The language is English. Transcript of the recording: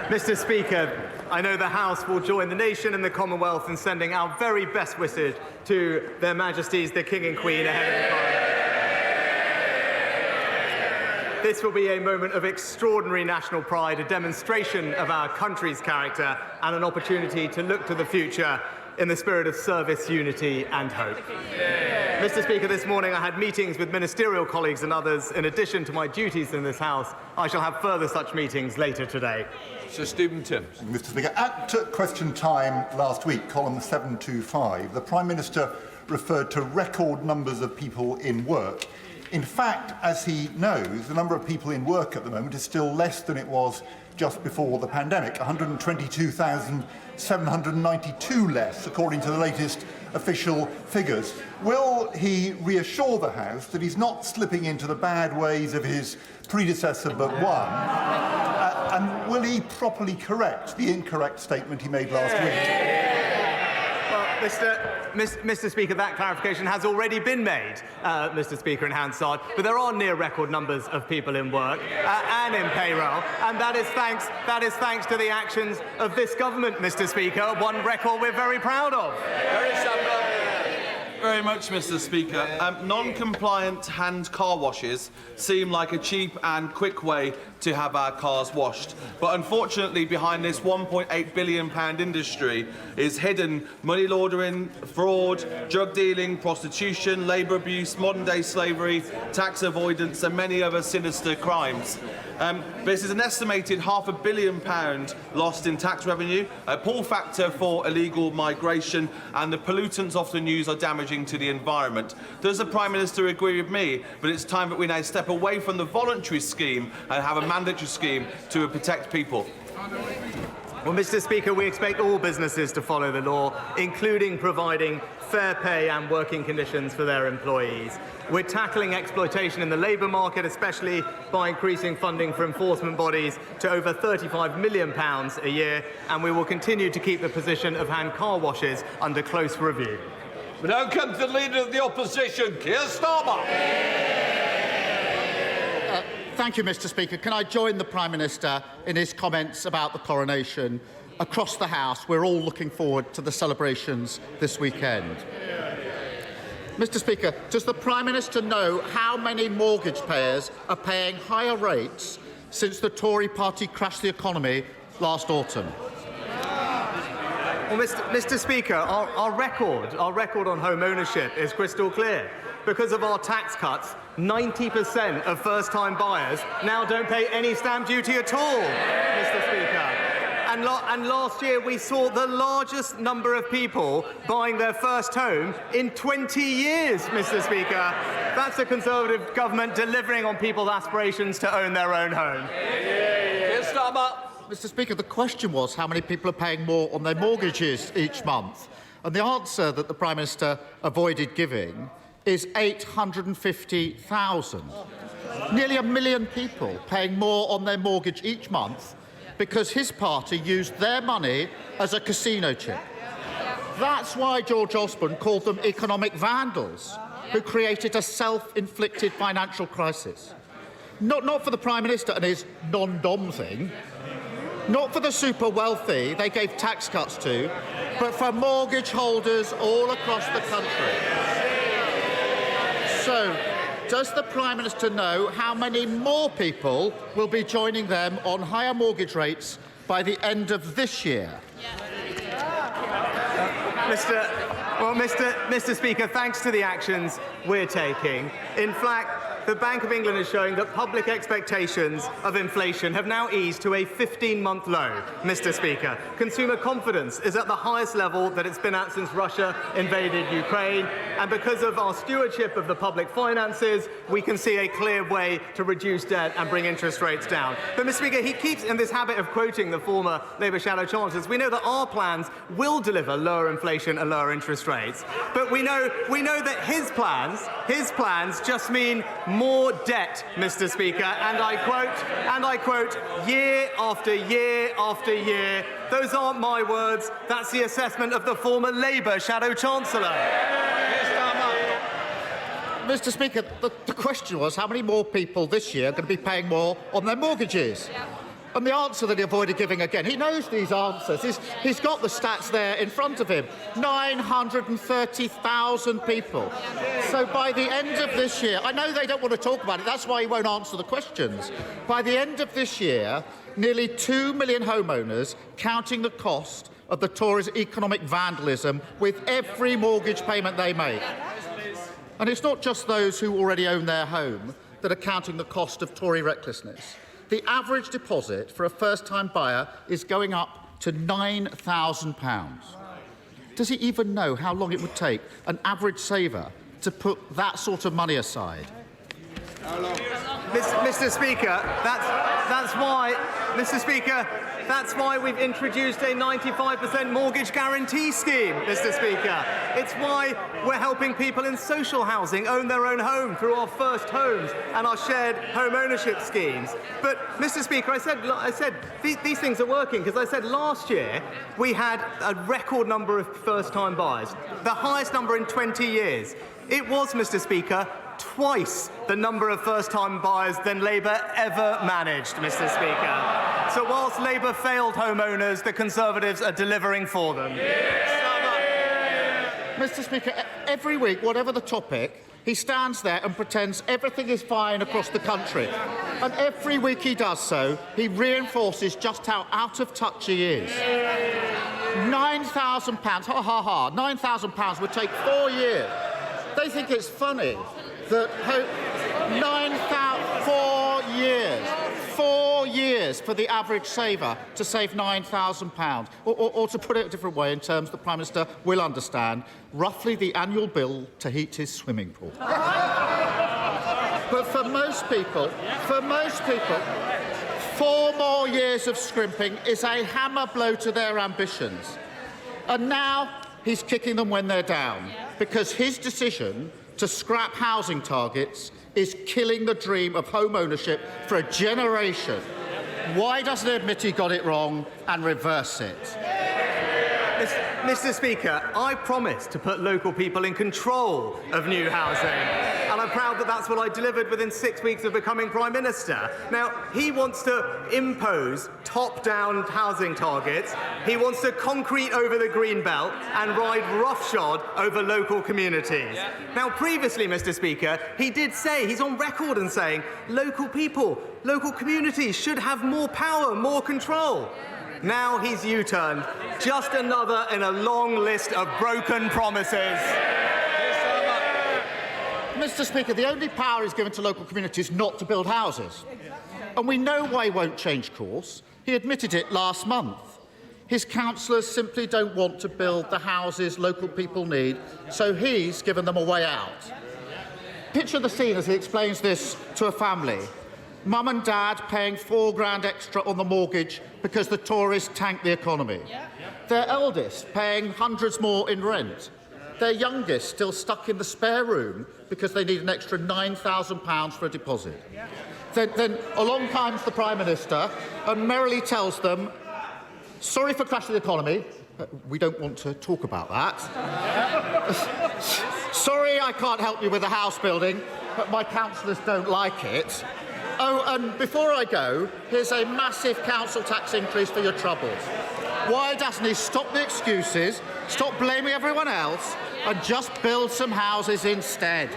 Mr. Speaker, I know the House will join the nation and the Commonwealth in sending our very best wishes to their Majesties the King and Queen ahead of the Parliament. This will be a moment of extraordinary national pride, a demonstration of our country's character and an opportunity to look to the future in the spirit of service, unity and hope. Mr. Speaker, this morning I had meetings with ministerial colleagues and others. In addition to my duties in this House, I shall have further such meetings later today. Sir Stephen Timms. Mr. Speaker, at question time last week, column 725, the Prime Minister referred to record numbers of people in work. In fact, as he knows, the number of people in work at the moment is still less than it was just before the pandemic, 122,792 less, according to the latest official figures. Will he reassure the House that he's not slipping into the bad ways of his predecessor but one? And will he properly correct the incorrect statement he made last week? Mr. Speaker, that clarification has already been made, Mr. Speaker, in Hansard, but there are near record numbers of people in work and in payroll, and that is thanks to the actions of this government, Mr. Speaker, one record we're very proud of. Very much, Mr. Speaker. Non-compliant hand car washes seem like a cheap and quick way to have our cars washed. But unfortunately, behind this £1.8 billion industry is hidden money laundering, fraud, drug dealing, prostitution, labour abuse, modern-day slavery, tax avoidance and many other sinister crimes. This is an estimated £500 million lost in tax revenue, a pull factor for illegal migration, and the pollutants often used are damaging to the environment. Does the Prime Minister agree with me that it's time that we now step away from the voluntary scheme and have a mandatory scheme to protect people? Well, Mr. Speaker, we expect all businesses to follow the law, including providing fair pay and working conditions for their employees. We're tackling exploitation in the labour market, especially by increasing funding for enforcement bodies to over £35 million a year, and we will continue to keep the position of hand car washes under close review. We now come to the Leader of the Opposition, Keir Starmer. Thank you, Mr. Speaker. Can I join the Prime Minister in his comments about the coronation? Across the House, we're all looking forward to the celebrations this weekend. Mr. Speaker, does the Prime Minister know how many mortgage payers are paying higher rates since the Tory party crashed the economy last autumn? Well, Mr. Speaker, our record on home ownership is crystal clear. Because of our tax cuts, 90% of first-time buyers now don't pay any stamp duty at all, Mr. Speaker. And last year we saw the largest number of people buying their first home in 20 years, Mr. Speaker. That's a Conservative government delivering on people's aspirations to own their own home. Keir Starmer. Mr. Speaker, the question was how many people are paying more on their mortgages each month. And the answer that the Prime Minister avoided giving is 850,000. Nearly 1 million people paying more on their mortgage each month because his party used their money as a casino chip. That's why George Osborne called them economic vandals who created a self-inflicted financial crisis. Not for the Prime Minister and his non-dom thing, not for the super wealthy they gave tax cuts to, but for mortgage holders all across the country. So, does the Prime Minister know how many more people will be joining them on higher mortgage rates by the end of this year? Mr. Speaker, thanks to the actions we're taking, in fact, the Bank of England is showing that public expectations of inflation have now eased to a 15-month low, Mr. Speaker. Consumer confidence is at the highest level that it's been at since Russia invaded Ukraine, and because of our stewardship of the public finances, we can see a clear way to reduce debt and bring interest rates down. But, Mr. Speaker, he keeps in this habit of quoting the former Labour shadow chancellors. We know that our plans will deliver lower inflation and lower interest rates, but we know that his plans just mean more debt, Mr. Speaker, and I quote, year after year after year. Those aren't my words, that's the assessment of the former Labour Shadow Chancellor. Mr. Speaker, the question was how many more people this year are going to be paying more on their mortgages? And the answer that he avoided giving again, he knows these answers. He's got the stats there in front of him. 930,000 people. So by the end of this year, I know they don't want to talk about it, that's why he won't answer the questions. By the end of this year, nearly 2 million homeowners, counting the cost of the Tories' economic vandalism with every mortgage payment they make. And it's not just those who already own their home that are counting the cost of Tory recklessness. The average deposit for a first-time buyer is going up to £9,000. Does he even know how long it would take an average saver to put that sort of money aside? Mr. Speaker, that's why we've introduced a 95% mortgage guarantee scheme, Mr. Speaker. It's why we're helping people in social housing own their own home through our first homes and our shared home ownership schemes. But, Mr. Speaker, I said these things are working because I said last year we had a record number of first-time buyers, the highest number in 20 years. It was, Mr. Speaker, twice the number of first-time buyers than Labour ever managed, Mr. Speaker. So whilst Labour failed homeowners, the Conservatives are delivering for them. Mr. Speaker, every week, whatever the topic, he stands there and pretends everything is fine across the country. And every week he does so, he reinforces just how out of touch he is. £9,000, ha ha ha, £9,000 would take 4 years. They think it's funny that 4 years for the average saver to save £9,000. Or to put it a different way, in terms the Prime Minister will understand, roughly the annual bill to heat his swimming pool. But for most people, 4 more years of scrimping is a hammer blow to their ambitions. And now he's kicking them when they're down, because his decision to scrap housing targets is killing the dream of home ownership for a generation. Why doesn't he admit he got it wrong and reverse it? Mr. Speaker, I promised to put local people in control of new housing, and I'm proud that that's what I delivered within 6 weeks of becoming Prime Minister. Now, he wants to impose top-down housing targets, he wants to concrete over the green belt and ride roughshod over local communities. Now, previously, Mr. Speaker, he did say, he's on record in saying, local people, local communities should have more power, more control. Now he's U-turned. Just another in a long list of broken promises. Mr. Speaker, the only power he's given to local communities not to build houses. And we know why he won't change course. He admitted it last month. His councillors simply don't want to build the houses local people need, so he's given them a way out. Picture the scene as he explains this to a family. Mum and Dad paying £4,000 extra on the mortgage because the Tories tanked the economy. Their eldest paying hundreds more in rent. Their youngest still stuck in the spare room because they need an extra £9,000 for a deposit. Then along comes the Prime Minister and merrily tells them, sorry for crashing the economy, we don't want to talk about that. Sorry I can't help you with the house building, but my councillors don't like it. Oh, and before I go, here's a massive council tax increase for your troubles. Why doesn't he stop the excuses, stop blaming everyone else, and just build some houses instead?